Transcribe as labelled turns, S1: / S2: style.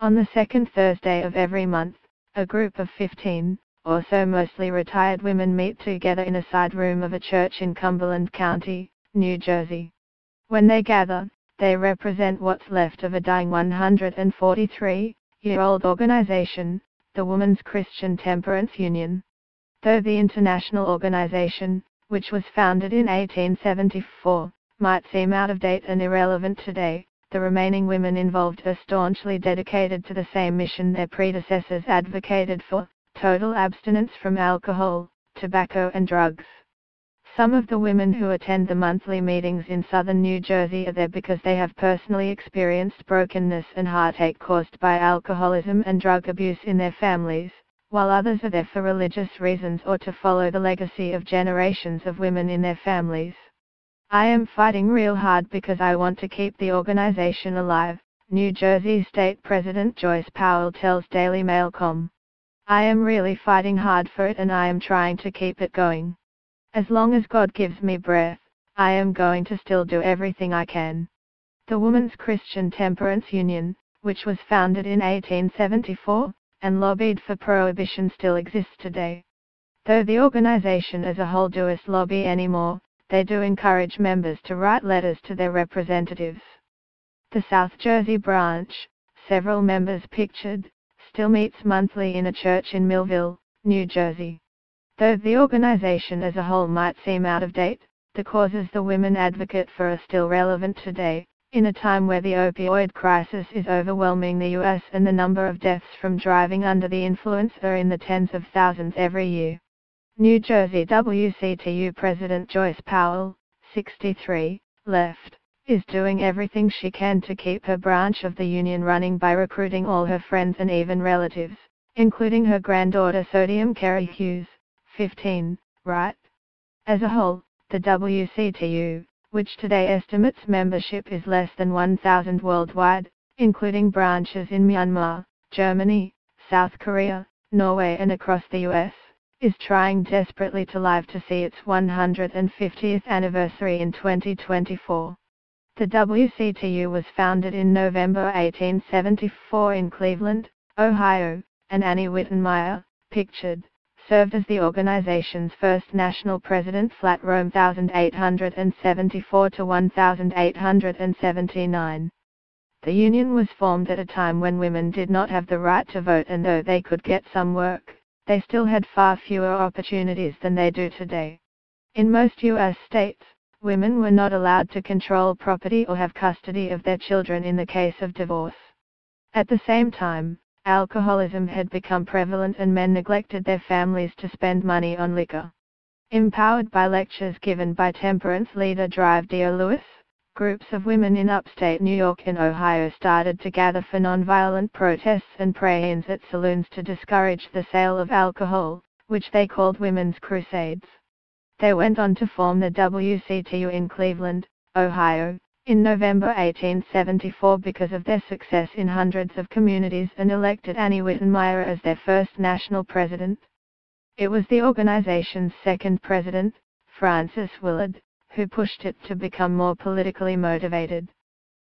S1: On the second Thursday of every month, a group of 15, or so mostly retired women meet together in a side room of a church in Cumberland County, New Jersey. When they gather, they represent what's left of a dying 143-year-old organization, the Women's Christian Temperance Union. Though the international organization, which was founded in 1874, might seem out of date and irrelevant today, the remaining women involved are staunchly dedicated to the same mission their predecessors advocated for: total abstinence from alcohol, tobacco and drugs. Some of the women who attend the monthly meetings in southern New Jersey are there because they have personally experienced brokenness and heartache caused by alcoholism and drug abuse in their families, while others are there for religious reasons or to follow the legacy of generations of women in their families. I am fighting real hard because I want to keep the organization alive, New Jersey State President Joyce Powell tells DailyMail.com. I am really fighting hard for it and I am trying to keep it going. As long as God gives me breath, I am going to still do everything I can. The Women's Christian Temperance Union, which was founded in 1874, and lobbied for prohibition, still exists today. Though the organization as a whole doesn't lobby anymore, they do encourage members to write letters to their representatives. The South Jersey branch, several members pictured, still meets monthly in a church in Millville, New Jersey. Though the organization as a whole might seem out of date, the causes the women advocate for are still relevant today, in a time where the opioid crisis is overwhelming the U.S. and the number of deaths from driving under the influence are in the tens of thousands every year. New Jersey WCTU President Joyce Powell, 63, left, is doing everything she can to keep her branch of the union running by recruiting all her friends and even relatives, including her granddaughter Sodium Carey Hughes, 15, right? As a whole, the WCTU, which today estimates membership is less than 1,000 worldwide, including branches in Myanmar, Germany, South Korea, Norway and across the U.S., is trying desperately to live to see its 150th anniversary in 2024. The WCTU was founded in November 1874 in Cleveland, Ohio, and Annie Wittenmeyer, pictured, served as the organization's first national president flat Rome 1874 to 1879. The union was formed at a time when women did not have the right to vote, and though they could get some work, they still had far fewer opportunities than they do today. In most U.S. states, women were not allowed to control property or have custody of their children in the case of divorce. At the same time, alcoholism had become prevalent and men neglected their families to spend money on liquor. Empowered by lectures given by temperance leader Drive D.O. Lewis, groups of women in upstate New York and Ohio started to gather for nonviolent protests and pray-ins at saloons to discourage the sale of alcohol, which they called Women's Crusades. They went on to form the WCTU in Cleveland, Ohio, in November 1874 because of their success in hundreds of communities and elected Annie Wittenmeyer as their first national president. It was the organization's second president, Frances Willard, who pushed it to become more politically motivated.